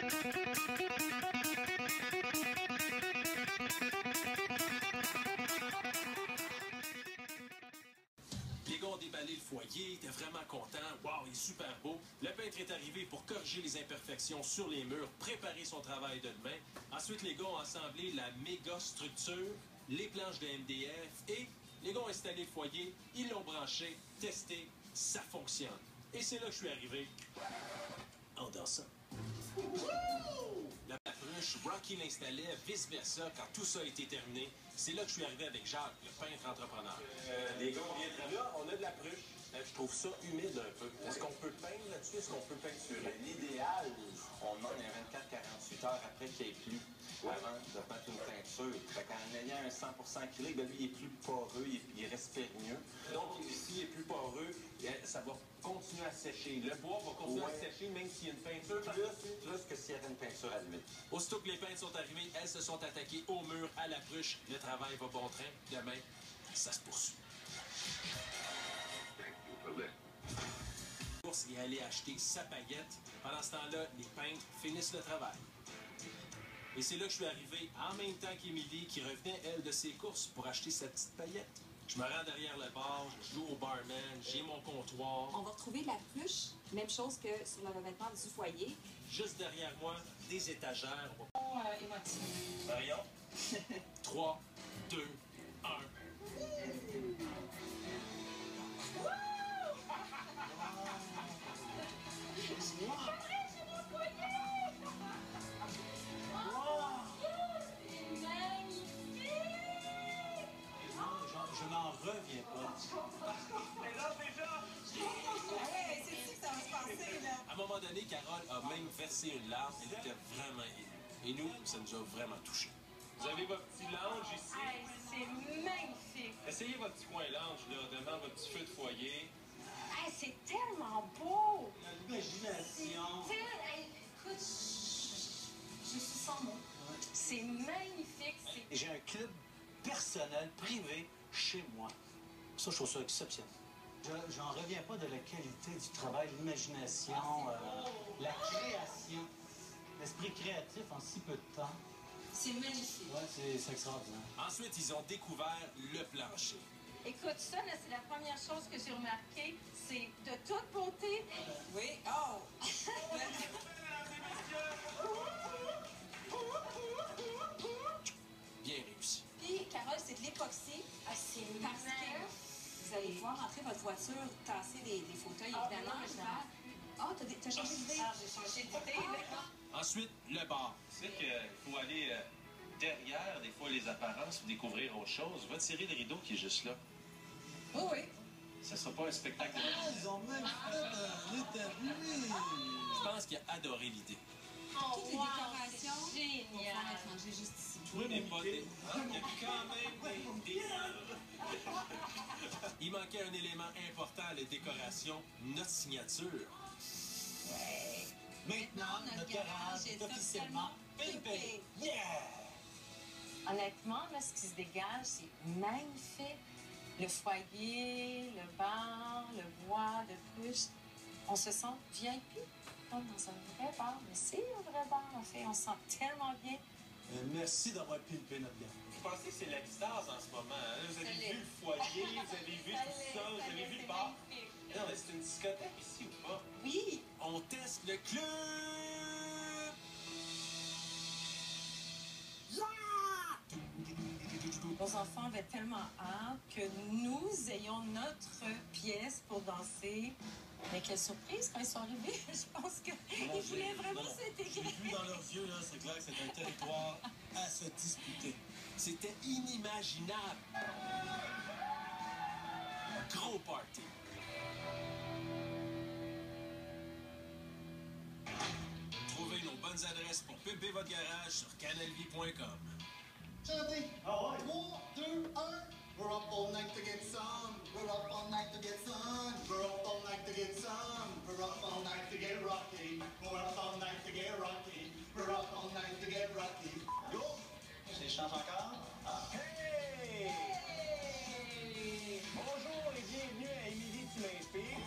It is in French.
Les gars ont déballé le foyer, étaient vraiment contents. Wow, il est super beau. Le peintre est arrivé pour corriger les imperfections sur les murs, préparer son travail de demain. Ensuite, les gars ont assemblé la méga structure, les planches de MDF et les gars ont installé le foyer, ils l'ont branché, testé, ça fonctionne. Et c'est là que je suis arrivé en dansant. La pruche, Rocky l'installait, vice-versa, quand tout ça a été terminé. C'est là que je suis arrivé avec Jacques, le peintre entrepreneur. Les gars, on vient de là, on a de la pruche. Je trouve ça humide un peu. Est-ce qu'on peut peindre là-dessus? Est-ce qu'on peut peinturer? L'idéal, on demande un 24-48 heures après qu'il ait plu, avant de mettre une peinture. Fait qu'en ayant un 100% acrylique, ben lui, il est plus poreux, il respire mieux. Donc, ici, il est plus poreux, ça va continuer à sécher. Le bois va continuer à sécher, même s'il y a une peinture. Plus que s'il y avait une peinture à limite. Aussitôt que les peintres sont arrivés, elles se sont attaquées au mur, à la pruche. Le travail va bon train. Demain, ça se poursuit. Course et aller acheter sa paillette. Pendant ce temps-là, les peintres finissent le travail. Et c'est là que je suis arrivé en même temps qu'Émilie, qui revenait, elle, de ses courses pour acheter sa petite paillette. Je me rends derrière le bar, je joue au barman, j'ai mon comptoir. On va retrouver la pruche, même chose que sur le revêtement du foyer. Juste derrière moi, des étagères. Émotif. Marion? 3, 2, 1. Je n'en reviens pas. Mais là, déjà! Hey, c'est ici que ça va se passer, là. À un moment donné, Carole a même versé une larme. Elle était vraiment émue. Et nous, ça nous a vraiment touchés. Vous avez votre petit lounge ici. Hey, c'est magnifique. Essayez votre petit coin lounge, là, devant votre petit feu de foyer. Hey, c'est tellement beau. L'imagination. Hey, écoute, je suis sans mots. C'est magnifique. J'ai un club personnel, privé, chez moi. Ça, je trouve ça exceptionnel. J'en reviens pas de la qualité du travail, l'imagination, la création, l'esprit créatif en si peu de temps. C'est magnifique. Ouais, c'est extraordinaire. Ensuite, ils ont découvert le plancher. Écoute, ça, là, c'est la première chose que j'ai remarqué. C'est de toute beauté. Oui. Oh! Bien réussi. Puis, Carole, c'est de l'époxy. Ah, c'est Parce que vous allez pouvoir rentrer votre voiture, tasser les fauteuils, évidemment. Ah, t'as changé d'idée? Ah, j'ai changé d'idée, là. Ensuite, le bar. Tu sais qu'il faut aller derrière, des fois, les apparences pour découvrir autre chose. Va tirer le rideau qui est juste là. Oui, oui. Ça sera pas un spectacle de... Ah, ils ont même fait un établi. Je pense qu'il a adoré l'idée. Oh, Toutes les décorations vont génial. pouvoir être rangées juste ici. Oui, mais pas des... Ah, il y a quand même des... Il manquait un élément important à la décoration, notre signature. Maintenant, notre garage est officiellement pimpé. Yeah! Honnêtement, là, ce qui se dégage, c'est magnifique. Le foyer, le bar, le bois de pruche. On se sent VIP, comme dans un vrai bar. Mais c'est un vrai bar, en fait. On se sent tellement bien. Merci d'avoir pimpé notre garage. Vous pensez que c'est l'extase en ce moment, hein? Vous avez vu le foyer, vous avez vu tout ça, vous avez vu le bar. Non, mais c'est une discothèque ici ou pas? Oui! On teste le club! Nos enfants avaient tellement hâte que nous ayons notre pièce pour danser. Mais quelle surprise quand ils sont arrivés. Je pense qu'ils voulaient vraiment s'intégrer. J'ai vu dans leurs yeux, là, c'est clair que c'est un territoire à se disputer. C'était inimaginable. Gros party. Trouvez nos bonnes adresses pour pimper votre garage sur canalvie.com. Chantez! Ah ouais? 3, 2, 1. We're up all night to get some. We're up all night to get some. We're up all night to get some. We're up all night to get rocky. We're up all night to get rocky. We're up all night to get rocky. Go! Je chante encore? Hey! Bonjour et bienvenue à Émilie, tu m'inspires.